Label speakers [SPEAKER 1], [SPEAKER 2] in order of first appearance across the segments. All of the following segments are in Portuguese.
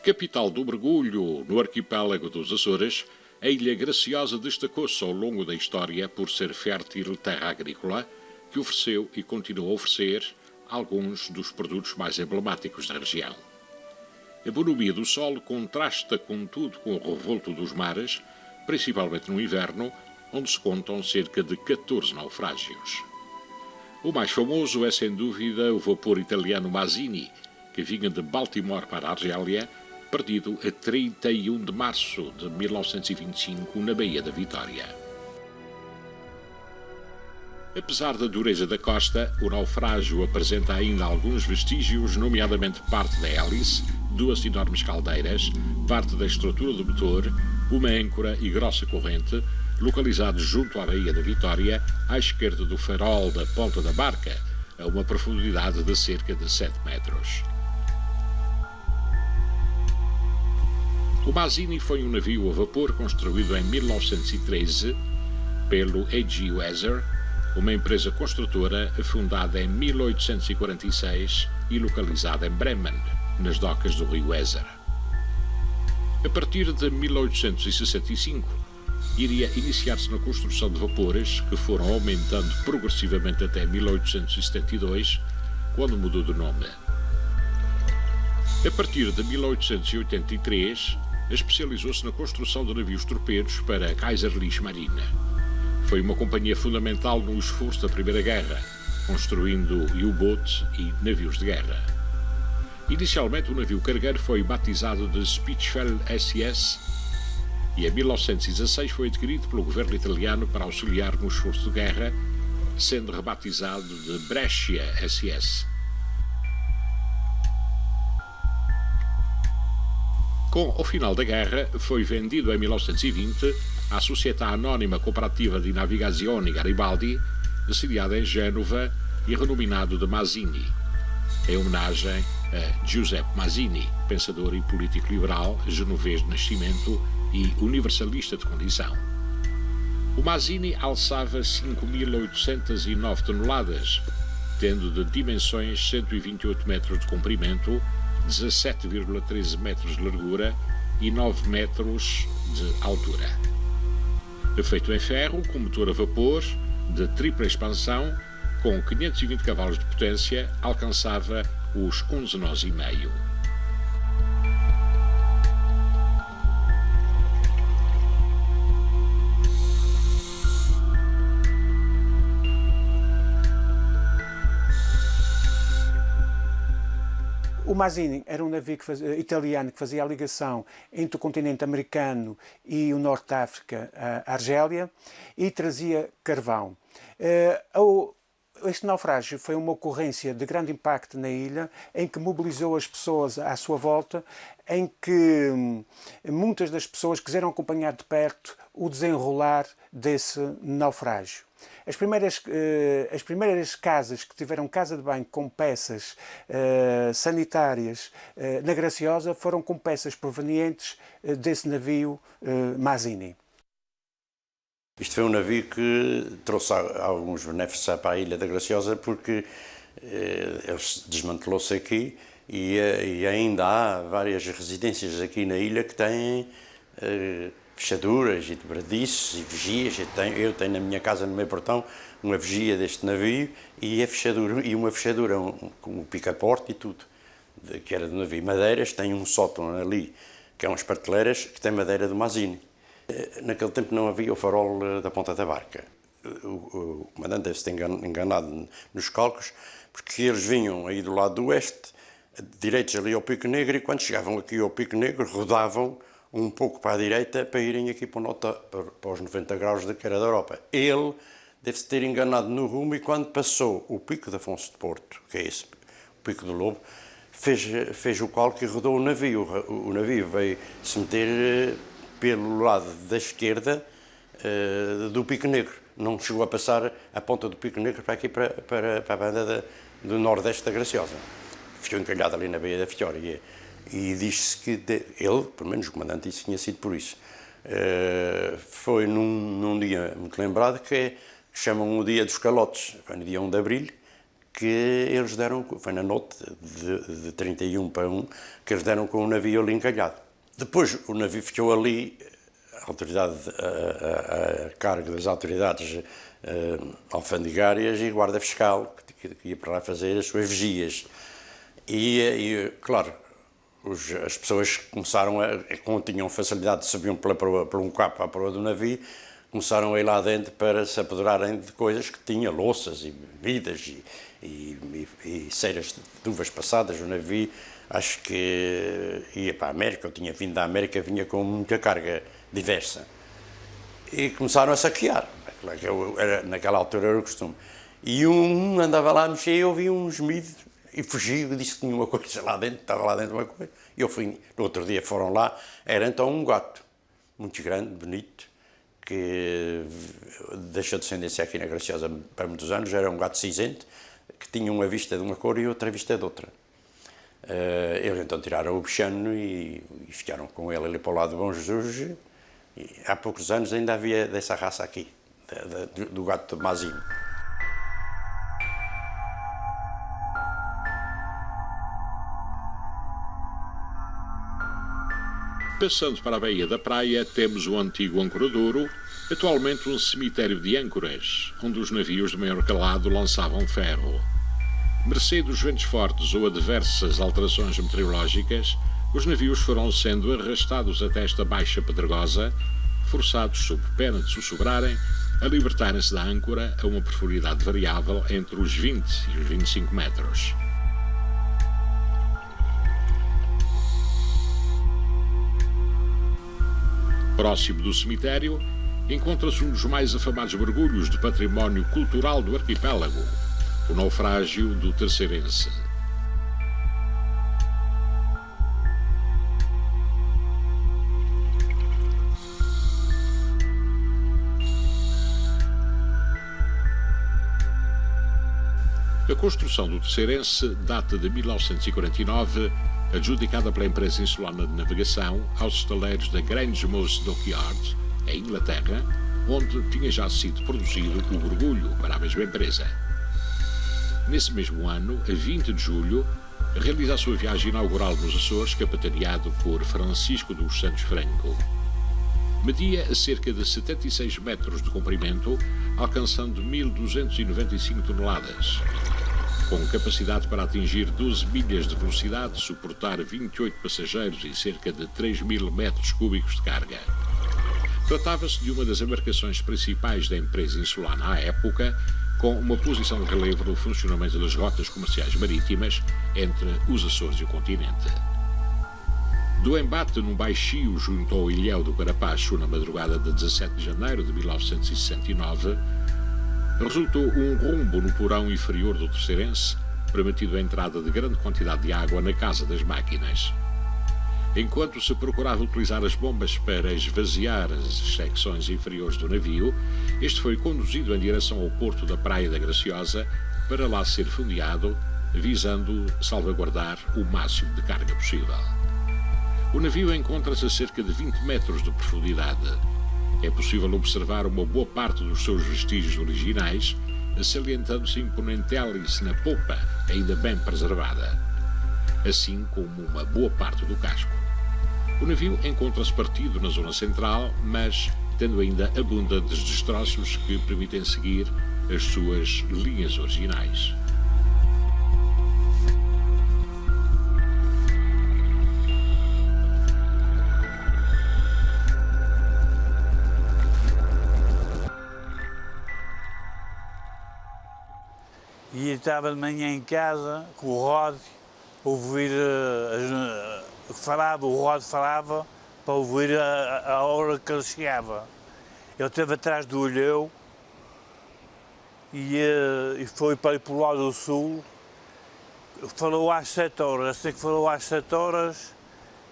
[SPEAKER 1] Capital do mergulho no arquipélago dos Açores, a Ilha Graciosa destacou-se ao longo da história por ser fértil terra agrícola, que ofereceu e continua a oferecer alguns dos produtos mais emblemáticos da região. A bonomia do sol contrasta, contudo, com o revolto dos mares, principalmente no inverno, onde se contam cerca de 14 naufrágios. O mais famoso é, sem dúvida, o vapor italiano Mazzini, que vinha de Baltimore para a Argélia, perdido a 31 de março de 1925 na Baía da Vitória. Apesar da dureza da costa, o naufrágio apresenta ainda alguns vestígios, nomeadamente parte da hélice, duas enormes caldeiras, parte da estrutura do motor, uma âncora e grossa corrente, localizados junto à Baía da Vitória, à esquerda do farol da ponta da barca, a uma profundidade de cerca de 7 metros. O Mazzini foi um navio a vapor construído em 1913 pelo A.G. Weser, uma empresa construtora fundada em 1846 e localizada em Bremen, nas docas do rio Weser. A partir de 1865, iria iniciar-se na construção de vapores, que foram aumentando progressivamente até 1872, quando mudou de nome. A partir de 1883, especializou-se na construção de navios torpedos para a Kaiserliche Marine. Foi uma companhia fundamental no esforço da Primeira Guerra, construindo U-boats e navios de guerra. Inicialmente, o navio cargueiro foi batizado de Spitfell SS e em 1916 foi adquirido pelo governo italiano para auxiliar no esforço de guerra, sendo rebatizado de Brescia SS. Com o final da guerra, foi vendido em 1920 à Società Anónima Cooperativa di Navigazione Garibaldi, sediada em Génova e renominado de Mazzini, em homenagem a Giuseppe Mazzini, pensador e político liberal, genovês de nascimento e universalista de condição. O Mazzini alçava 5.809 toneladas, tendo de dimensões 128 metros de comprimento, 17,13 metros de largura e 9 metros de altura. Feito em ferro, com motor a vapor, de tripla expansão, com 520 cavalos de potência, alcançava os 11 nós e meio.
[SPEAKER 2] O Mazzini era um navio italiano que fazia a ligação entre o continente americano e o norte da África, a Argélia, e trazia carvão. Este naufrágio foi uma ocorrência de grande impacto na ilha, em que mobilizou as pessoas à sua volta, em que muitas das pessoas quiseram acompanhar de perto o desenrolar desse naufrágio. As primeiras casas que tiveram casa de banho com peças sanitárias na Graciosa foram com peças provenientes desse navio Mazzini.
[SPEAKER 3] Isto foi um navio que trouxe alguns benefícios para a Ilha da Graciosa, porque ele desmantelou-se aqui e ainda há várias residências aqui na ilha que têm fechaduras e dobradiços e vigias. Eu tenho na minha casa, no meu portão, uma vigia deste navio e uma fechadura com o picaporte e tudo, que era do navio. Madeiras, tem um sótão ali, que é umas prateleiras, que tem madeira do Mazzini. Naquele tempo não havia o farol da ponta da barca. O comandante deve-se ter enganado nos cálculos, porque eles vinham aí do lado do oeste, direitos ali ao Pico Negro, e quando chegavam aqui ao Pico Negro, rodavam um pouco para a direita para irem aqui para os 90 graus que era da Europa. Ele deve-se ter enganado no rumo, e quando passou o Pico de Afonso de Porto, que é esse, o Pico do Lobo, fez o cálculo e rodou o navio. O navio veio se meter pelo lado da esquerda do Pico Negro. Não chegou a passar a ponta do Pico Negro para aqui, para a banda do nordeste da Graciosa. Ficou encalhado ali na Baía da Vitória. E diz-se que ele, pelo menos o comandante, disse que tinha sido por isso. Foi num dia muito lembrado, que chamam o Dia dos Calotes. Foi no dia 1 de Abril, que eles deram, foi na noite de 31 para 1, que eles deram com o navio ali encalhado. Depois o navio ficou ali, a cargo das autoridades alfandegárias e guarda fiscal, que ia para lá fazer as suas vigias. E claro, as pessoas começaram como tinham facilidade de subir por um capo à proa do navio, começaram a ir lá dentro para se apoderarem de coisas que tinha, louças e bebidas e ceiras de uvas passadas. O navio, acho que ia para a América, ou tinha vindo da América, vinha com muita carga diversa. E começaram a saquear, naquela altura era o costume. E um andava lá a mexer e eu ouvi um gemido e fugiu, disse que tinha uma coisa lá dentro, estava lá dentro uma coisa. E eu fui, no outro dia foram lá, era então um gato, muito grande, bonito, que deixou descendência aqui na Graciosa para muitos anos, era um gato cinzento, que tinha uma vista de uma cor e outra vista de outra. Eles então tiraram o bichano e ficaram com ele ali para o lado de Bom Jesus. E há poucos anos ainda havia dessa raça aqui, do gato Mazinho.
[SPEAKER 1] Passando para a Baía da Praia, temos o antigo Ancoradouro, atualmente um cemitério de âncoras, onde os navios de maior calado lançavam ferro. Mercê dos ventos fortes ou adversas alterações meteorológicas, os navios foram sendo arrastados até esta baixa pedregosa, forçados, sob pena de sussurrarem, a libertarem-se da âncora a uma profundidade variável entre os 20 e os 25 metros. Próximo do cemitério, encontra-se um dos mais afamados mergulhos do património cultural do arquipélago, o naufrágio do Terceirense. A construção do Terceirense data de 1949, adjudicada pela empresa insulana de navegação aos estaleiros da Grangemouth Dockyard, em Inglaterra, onde tinha já sido produzido o mergulho para a mesma empresa. Nesse mesmo ano, a 20 de julho, realiza a sua viagem inaugural nos Açores, capitaneado por Francisco dos Santos Franco. Media a cerca de 76 metros de comprimento, alcançando 1.295 toneladas. Com capacidade para atingir 12 milhas de velocidade, suportar 28 passageiros e cerca de 3.000 metros cúbicos de carga. Tratava-se de uma das embarcações principais da empresa insulana à época, com uma posição de relevo no funcionamento das rotas comerciais marítimas entre os Açores e o continente. Do embate num baixio junto ao Ilhéu do Carapacho, na madrugada de 17 de janeiro de 1969, resultou um rombo no porão inferior do Terceirense, permitindo a entrada de grande quantidade de água na casa das máquinas. Enquanto se procurava utilizar as bombas para esvaziar as secções inferiores do navio, este foi conduzido em direção ao porto da Praia da Graciosa para lá ser fundeado, visando salvaguardar o máximo de carga possível. O navio encontra-se a cerca de 20 metros de profundidade. É possível observar uma boa parte dos seus vestígios originais, salientando-se a imponente hélice na popa, ainda bem preservada, assim como uma boa parte do casco. O navio encontra-se partido na zona central, mas tendo ainda abundantes destroços que permitem seguir as suas linhas originais.
[SPEAKER 4] E estava de manhã em casa com o Rod, a ouvir o Rod falava para ouvir a hora que ele chegava. Ele esteve atrás do Olheu e foi para ir para o lado do sul. Falou às 7 horas, assim que falou às 7 horas,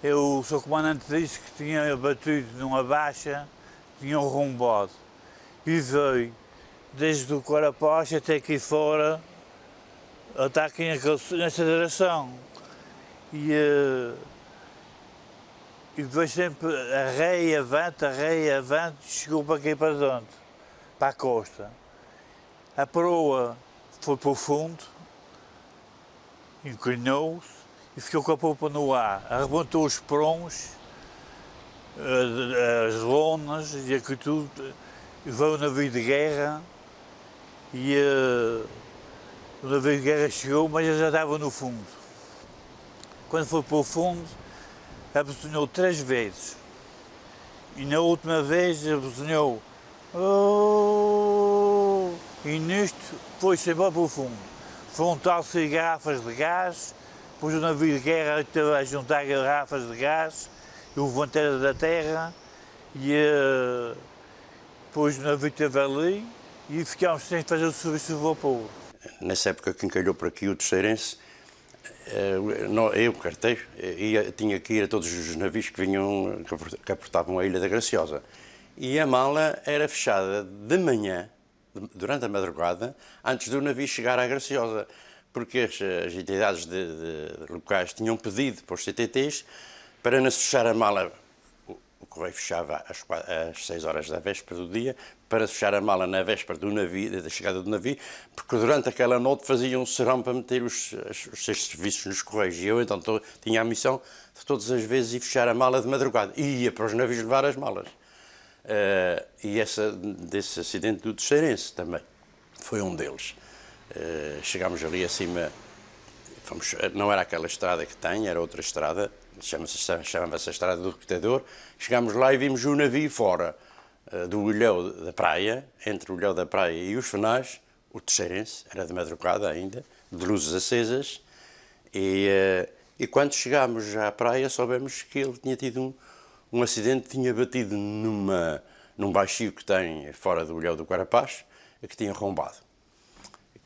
[SPEAKER 4] o seu comandante disse que tinha batido numa baixa, tinha rombado. E veio desde o Carapacho até aqui fora, está aqui nessa direção. E depois sempre arreia, avante, chegou para aqui para dentro, para a costa. A proa foi para o fundo, inclinou-se e ficou com a polpa no ar. Arrebentou os prons, as lonas e aquilo tudo. Veio o navio de guerra e o navio de guerra chegou, mas já estava no fundo. Quando foi para o fundo, abocanhou 3 vezes. E na última vez abocanhou. Oh! E nisto foi-se embora para o fundo. Juntaram-se garrafas de gás, depois o navio de guerra esteve a juntar garrafas de gás, e o levanteiro da terra, e depois o navio esteve ali e ficámos sem fazer o serviço de vapor.
[SPEAKER 3] Nessa época que encalhou por aqui o terceirense, eu, carteiro, tinha que ir a todos os navios que vinham, que aportavam a Ilha da Graciosa. E a mala era fechada de manhã, durante a madrugada, antes do navio chegar à Graciosa, porque as entidades locais tinham pedido para os CTTs para não se fechar a mala. O correio fechava às 6 horas da véspera do dia, para fechar a mala na véspera do navio, da chegada do navio, porque durante aquela noite faziam um serão para meter os seus serviços nos correios. E eu então tinha a missão de todas as vezes ir fechar a mala de madrugada. E ia para os navios levar as malas. E desse acidente do terceirense também foi um deles. Chegámos ali acima, não era aquela estrada que tem, era outra estrada, chamava-se a Estrada do Dictador. Chegámos lá e vimos o navio fora do Olhão da Praia, entre o Olhão da Praia e os Fenais, o terceirense, era de madrugada ainda, de luzes acesas, e quando chegámos à praia soubemos que ele tinha tido um acidente, tinha batido num baixio que tem fora do Olhão do Carapaz, que tinha rombado.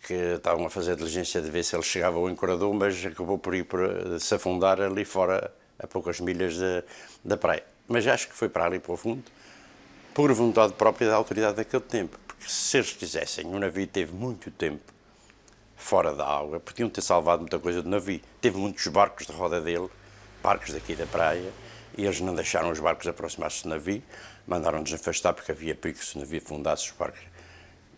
[SPEAKER 3] Que estavam a fazer a diligência de ver se ele chegava ao encorador, mas acabou por se afundar ali fora, a poucas milhas da praia. Mas acho que foi para ali para o fundo, por vontade própria da autoridade daquele tempo. Porque se eles quisessem, o navio teve muito tempo fora da água, podiam ter salvado muita coisa do navio. Teve muitos barcos de roda dele, barcos daqui da praia, e eles não deixaram os barcos aproximar-se do navio, mandaram-nos afastar porque havia perigo que se o navio afundasse os barcos.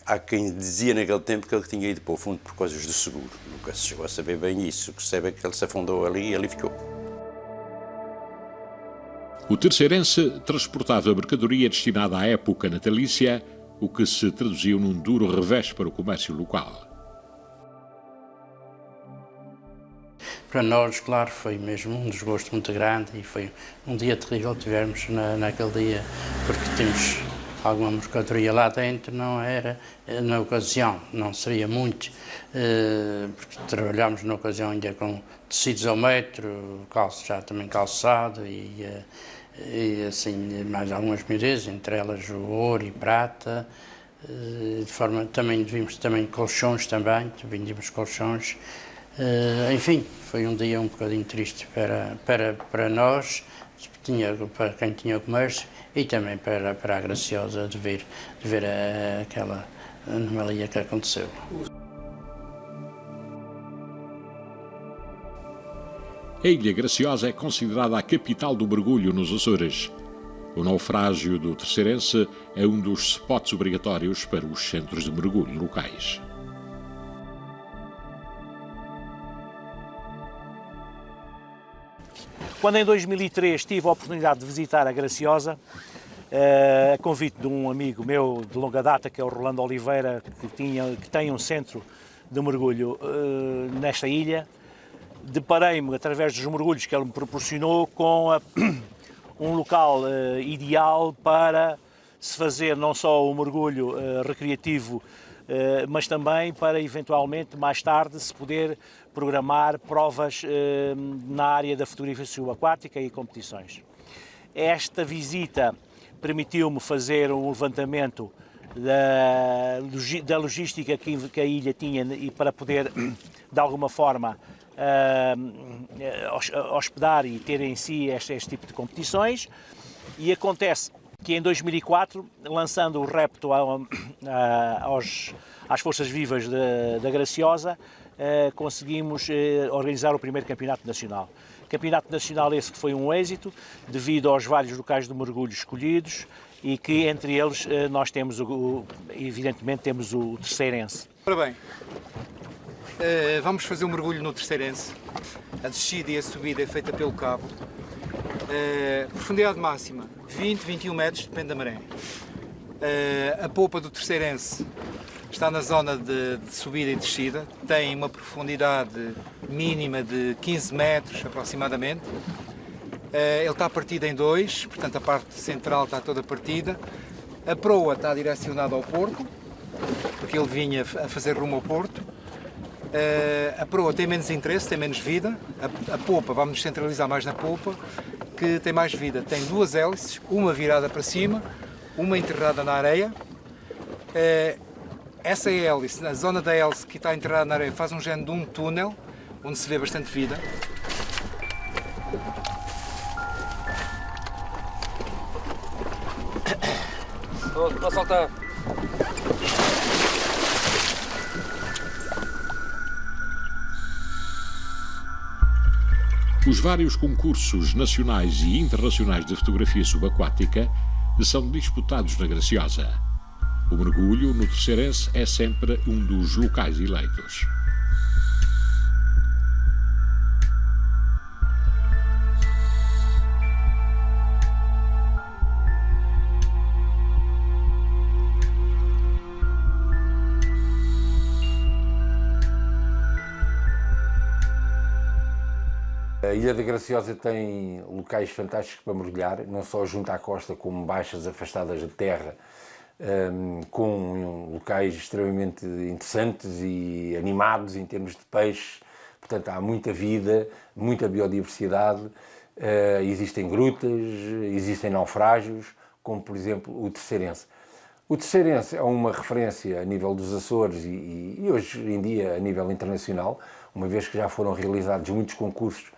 [SPEAKER 3] Há quem dizia naquele tempo que ele tinha ido para o fundo por coisas de seguro. Nunca se chegou a saber bem isso. O que se sabe é que ele se afundou ali e ali ficou.
[SPEAKER 1] O terceirense transportava mercadoria destinada à época natalícia, o que se traduziu num duro revés para o comércio local.
[SPEAKER 5] Para nós, claro, foi mesmo um desgosto muito grande e foi um dia terrível que tivemos naquele dia, porque temos alguma mercadoria lá dentro, não era, na ocasião, não seria muito, porque trabalhámos na ocasião ainda com tecidos ao metro, já também calçado e assim, mais algumas miudezas, entre elas o ouro e prata, de forma, também vimos também colchões também, vendíamos colchões, enfim, foi um dia um bocadinho triste para nós, para quem tinha o comércio, e também para a Graciosa de ver aquela anomalia que aconteceu.
[SPEAKER 1] A Ilha Graciosa é considerada a capital do mergulho nos Açores. O naufrágio do terceirense é um dos spots obrigatórios para os centros de mergulho locais.
[SPEAKER 6] Quando em 2003 tive a oportunidade de visitar a Graciosa, a convite de um amigo meu de longa data, que é o Rolando Oliveira, que tem um centro de mergulho nesta ilha, deparei-me, através dos mergulhos que ele me proporcionou, com um local ideal para se fazer não só o mergulho recreativo, mas também para, eventualmente, mais tarde, se poder programar provas na área da fotografia subaquática e competições. Esta visita permitiu-me fazer um levantamento da logística que a ilha tinha e para poder, de alguma forma, hospedar e ter em si este tipo de competições. E acontece que em 2004, lançando o repto às Forças Vivas da Graciosa, conseguimos organizar o primeiro campeonato nacional. Campeonato nacional esse que foi um êxito, devido aos vários locais de mergulho escolhidos, e que entre eles nós temos, evidentemente, temos o terceirense.
[SPEAKER 7] Ora bem, Vamos fazer um mergulho no Terceirense. A descida e a subida é feita pelo cabo. Profundidade máxima 20-21 metros, depende da maré. A popa do Terceirense está na zona de subida e descida, tem uma profundidade mínima de 15 metros aproximadamente. Ele está partido em dois, portanto a parte central está toda partida. A proa está direcionada ao porto, porque ele vinha a fazer rumo ao porto. A proa tem menos interesse, tem menos vida. A popa, vamos nos centralizar mais na popa, que tem mais vida. Tem duas hélices, uma virada para cima, uma enterrada na areia. Essa hélice, na zona da hélice que está enterrada na areia, faz um género de um túnel, onde se vê bastante vida.
[SPEAKER 8] Vou saltar.
[SPEAKER 1] Os vários concursos nacionais e internacionais de fotografia subaquática são disputados na Graciosa. O mergulho no Terceirense é sempre um dos locais eleitos.
[SPEAKER 9] A Ilha da Graciosa tem locais fantásticos para mergulhar, não só junto à costa, como baixas afastadas de terra, com locais extremamente interessantes e animados em termos de peixe. Portanto, há muita vida, muita biodiversidade, existem grutas, existem naufrágios, como por exemplo o Terceirense. O Terceirense é uma referência a nível dos Açores e hoje em dia a nível internacional, uma vez que já foram realizados muitos concursos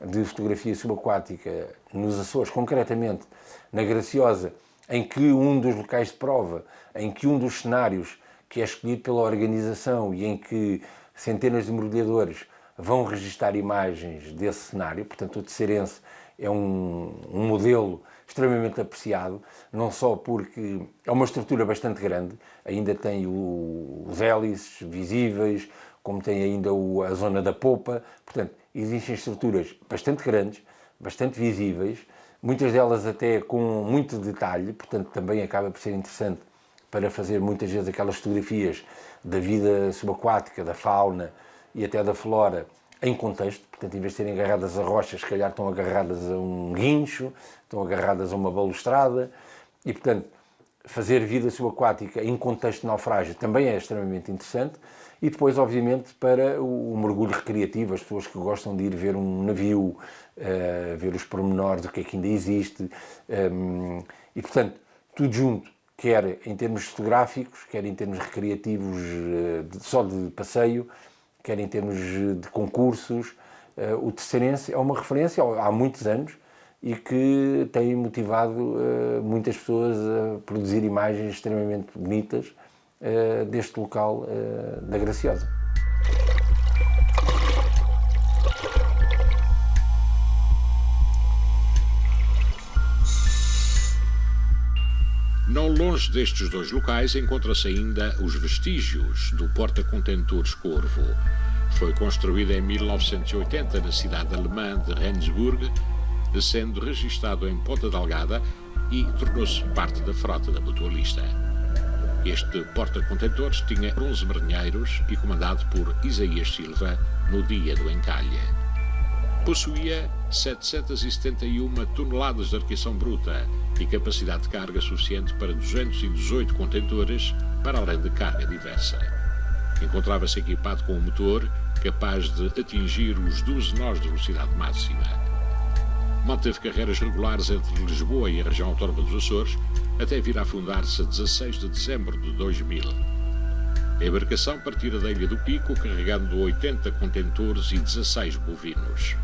[SPEAKER 9] de fotografia subaquática nos Açores, concretamente na Graciosa, em que um dos locais de prova, em que um dos cenários que é escolhido pela organização e em que centenas de mergulhadores vão registar imagens desse cenário. Portanto, o Terceirense é um modelo extremamente apreciado, não só porque é uma estrutura bastante grande, ainda tem os hélices visíveis, como tem ainda a zona da popa. Portanto, existem estruturas bastante grandes, bastante visíveis, muitas delas até com muito detalhe, portanto também acaba por ser interessante para fazer muitas vezes aquelas fotografias da vida subaquática, da fauna e até da flora em contexto. Portanto, em vez de serem agarradas a rochas, se calhar estão agarradas a um guincho, estão agarradas a uma balustrada e, portanto, fazer vida subaquática em contexto de naufrágio também é extremamente interessante. E depois, obviamente, para o mergulho recreativo, as pessoas que gostam de ir ver um navio, ver os pormenores do que é que ainda existe. E, portanto, tudo junto, quer em termos fotográficos, quer em termos recreativos só de passeio, quer em termos de concursos. O Terceirense é uma referência há muitos anos e que tem motivado muitas pessoas a produzir imagens extremamente bonitas deste local da Graciosa.
[SPEAKER 1] Não longe destes dois locais encontra-se ainda os vestígios do porta-contentores Corvo. Foi construído em 1980 na cidade alemã de Rendsburg, sendo registado em Ponta Delgada e tornou-se parte da frota da mutualista. Este porta-contentores tinha 11 marinheiros e comandado por Isaías Silva no dia do encalhe. Possuía 771 toneladas de arqueação bruta e capacidade de carga suficiente para 218 contentores, para além de carga diversa. Encontrava-se equipado com um motor capaz de atingir os 12 nós de velocidade máxima. Manteve carreiras regulares entre Lisboa e a região autónoma dos Açores, até vir a afundar-se a 16 de dezembro de 2000. A embarcação partira da Ilha do Pico, carregando 80 contentores e 16 bovinos.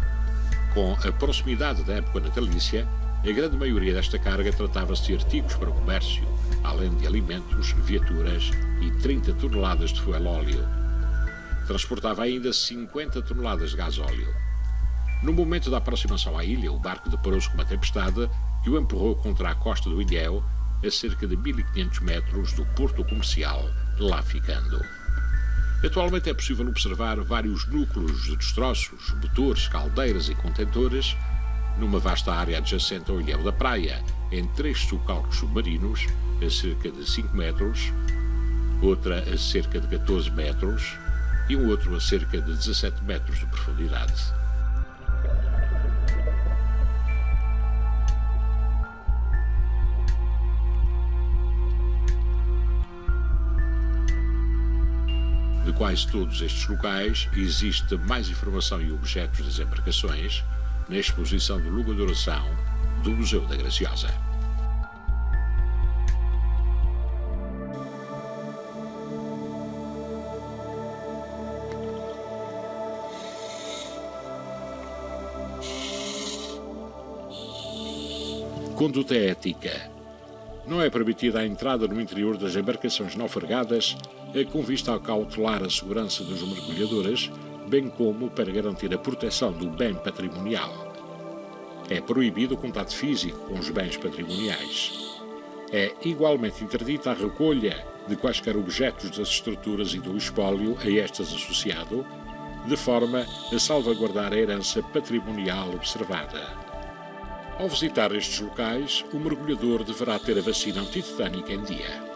[SPEAKER 1] Com a proximidade da época natalícia, a grande maioria desta carga tratava-se de artigos para o comércio, além de alimentos, viaturas e 30 toneladas de fuel óleo. Transportava ainda 50 toneladas de gasóleo. No momento da aproximação à ilha, o barco deparou-se com uma tempestade que o empurrou contra a costa do ilhéu, a cerca de 1500 metros do porto comercial, lá ficando. Atualmente é possível observar vários núcleos de destroços, motores, caldeiras e contentores numa vasta área adjacente ao ilhéu da praia, em 3 subcalcos submarinos a cerca de 5 metros, outra a cerca de 14 metros e um outro a cerca de 17 metros de profundidade. De quase todos estes locais existe mais informação e objetos das embarcações na exposição de longa duração do Museu da Graciosa. Conduta ética. Não é permitida a entrada no interior das embarcações naufragadas com vista a cautelar a segurança dos mergulhadores, bem como para garantir a proteção do bem patrimonial. É proibido o contato físico com os bens patrimoniais. É igualmente interdita a recolha de quaisquer objetos das estruturas e do espólio a estas associado, de forma a salvaguardar a herança patrimonial observada. Ao visitar estes locais, o mergulhador deverá ter a vacina antitetânica em dia.